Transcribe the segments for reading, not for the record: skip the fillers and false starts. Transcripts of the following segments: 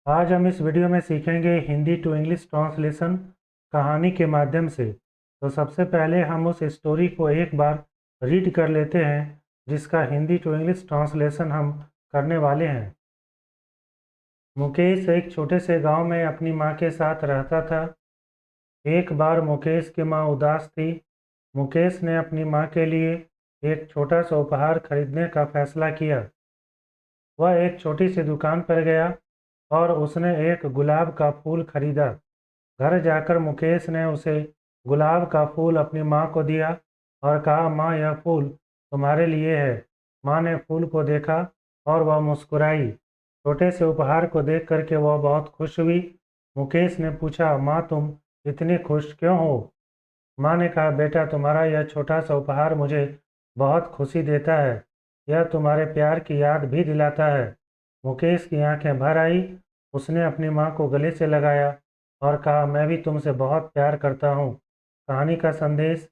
आज हम इस वीडियो में सीखेंगे हिंदी टू इंग्लिश ट्रांसलेशन कहानी के माध्यम से। तो सबसे पहले हम उस स्टोरी को एक बार रीड कर लेते हैं जिसका हिंदी टू इंग्लिश ट्रांसलेशन हम करने वाले हैं। मुकेश एक छोटे से गांव में अपनी मां के साथ रहता था। एक बार मुकेश की मां उदास थी। मुकेश ने अपनी मां के लिए एक छोटा सा उपहार खरीदने का फैसला किया। वह एक छोटी सी दुकान पर गया और उसने एक गुलाब का फूल खरीदा। घर जाकर मुकेश ने उसे गुलाब का फूल अपनी माँ को दिया और कहा, माँ, यह फूल तुम्हारे लिए है। माँ ने फूल को देखा और वह मुस्कुराई। छोटे से उपहार को देख करके वह बहुत खुश हुई। मुकेश ने पूछा, माँ, तुम इतनी खुश क्यों हो? माँ ने कहा, बेटा, तुम्हारा यह छोटा सा उपहार मुझे बहुत खुशी देता है। यह तुम्हारे प्यार की याद भी दिलाता है। मुकेश की आंखें भर आई। उसने अपनी माँ को गले से लगाया और कहा, मैं भी तुमसे बहुत प्यार करता हूँ। कहानी का संदेश,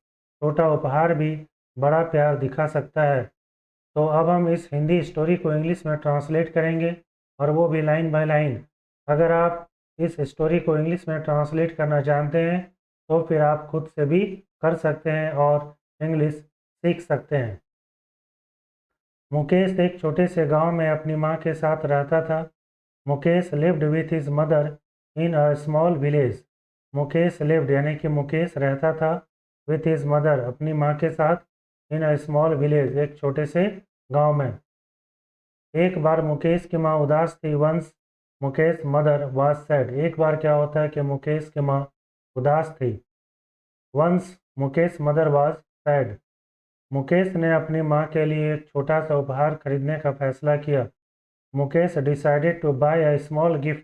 छोटा उपहार भी बड़ा प्यार दिखा सकता है। तो अब हम इस हिंदी स्टोरी को इंग्लिश में ट्रांसलेट करेंगे और वो भी लाइन बाय लाइन। अगर आप इस स्टोरी को इंग्लिश में ट्रांसलेट करना जानते हैं तो फिर आप खुद से भी कर सकते हैं और इंग्लिश सीख सकते हैं। मुकेश एक छोटे से गांव में अपनी मां के साथ रहता था। Mukesh lived with his mother in a small village. Mukesh lived यानी कि मुकेश रहता था विथ हिज मदर अपनी मां के साथ इन अ स्मॉल विलेज एक छोटे से गांव में। एक बार मुकेश की माँ उदास थी। Once Mukesh mother was sad. एक बार क्या होता है कि मुकेश की माँ उदास थी। Once Mukesh mother was sad. Mukesh ने अपनी माँ के लिए एक छोटा सा उपहार खरीदने का फैसला किया। Mukesh decided to buy a small gift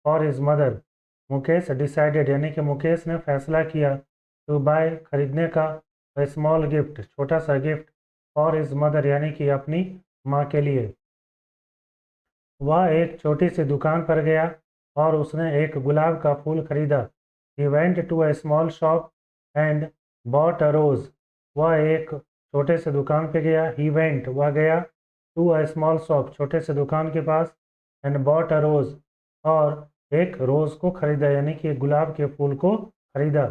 for his mother. Mukesh decided यानी कि मुकेश ने फैसला किया टू बाय खरीदने का स्मॉल गिफ्ट छोटा सा गिफ्ट फॉर हिज मदर यानी कि अपनी माँ के लिए। वह एक छोटी सी दुकान पर गया और उसने एक गुलाब का फूल खरीदा। He went to a small shop and bought a rose. वह एक छोटे से दुकान पे गया। He went वह गया to a small shop छोटे से दुकान के पास and bought a rose और एक रोज को खरीदा यानी कि गुलाब के फूल को खरीदा।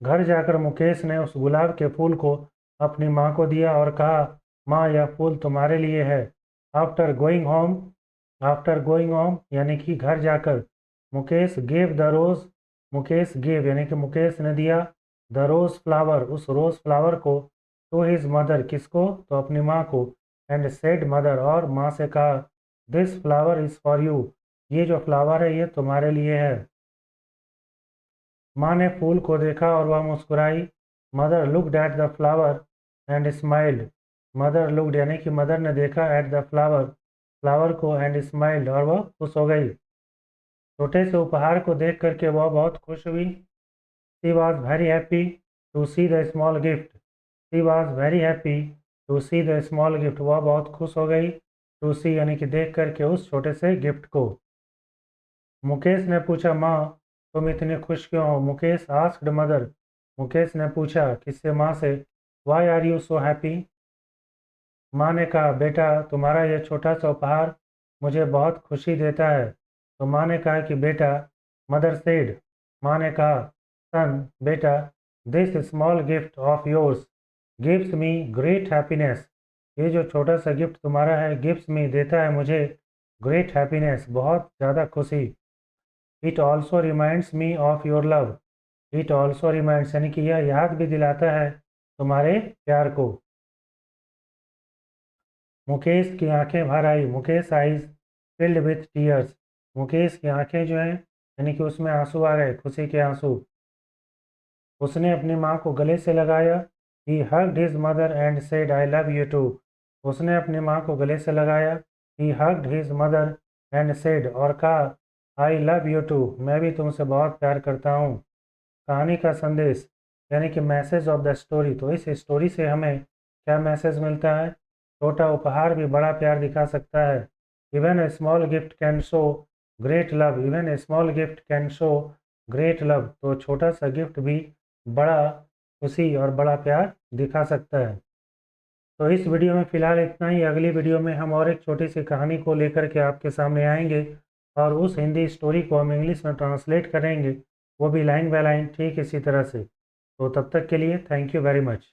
घर जाकर मुकेश ने उस गुलाब के फूल को अपनी माँ को दिया और कहा, माँ, यह फूल तुम्हारे लिए है। After going home after going home यानी कि घर जाकर Mukesh gave the rose. Mukesh gave यानी कि मुकेश ने दिया द रोज फ्लावर उस रोज फ्लावर को टू हिज मदर किसको? तो अपनी माँ को। एंड सेड मदर और माँ से कहा, this flower is for you. ये जो फ्लावर है ये तुम्हारे लिए है। माँ ने फूल को देखा और वह मुस्कुराई। Mother looked at the flower and smiled. Mother looked यानी कि मदर ने देखा एट द फ्लावर फ्लावर को एंड स्माइल्ड और वह खुश हो गई। छोटे से उपहार को देख करके वह बहुत खुश हुई। She was very happy to see the small gift. She was very happy to see the small gift. वह बहुत खुश हो गई टू सी यानी कि देख करके उस छोटे से गिफ्ट को। मुकेश ने पूछा, माँ, तुम इतनी खुश क्यों हो? Mukesh asked mother. मुकेश ने पूछा किससे? माँ से। Why are you so happy? माँ ने कहा, बेटा, तुम्हारा यह छोटा सा उपहार मुझे बहुत खुशी देता है। तो माँ ने कहा कि बेटा, मदर सेड, माँ ने कहा, सन, बेटा, this small gift of yours gives me great happiness. ये जो छोटा सा गिफ्ट तुम्हारा है गिव्स मी देता है मुझे ग्रेट हैप्पीनेस बहुत ज़्यादा खुशी। It also reminds me of your love. It also reminds यानी कि यह याद भी दिलाता है तुम्हारे प्यार को। मुकेश की आंखें भर आई। Mukesh eyes filled with tears. Mukesh की आंखें जो हैं यानी कि उसमें आंसू आ गए, खुशी के आंसू। उसने अपनी माँ को गले से लगाया। He hugged his mother and said, I love you too. उसने अपनी माँ को गले से लगाया। He hugged his mother and said और कहा, आई लव यू टू, मैं भी तुमसे बहुत प्यार करता हूँ। कहानी का संदेश यानी कि मैसेज ऑफ द स्टोरी। तो इस स्टोरी से हमें क्या मैसेज मिलता है? छोटा उपहार भी बड़ा प्यार दिखा सकता है। Even a small gift can show great love. Even a small gift can show great love. तो छोटा सा गिफ्ट भी बड़ा खुशी और बड़ा प्यार दिखा सकता है। तो इस वीडियो में फ़िलहाल इतना ही। अगली वीडियो में हम और एक छोटी सी कहानी को लेकर के आपके सामने आएंगे और उस हिंदी स्टोरी को हम इंग्लिश में ट्रांसलेट करेंगे, वो भी लाइन बाय लाइन ठीक इसी तरह से। तो तब तक के लिए थैंक यू वेरी मच।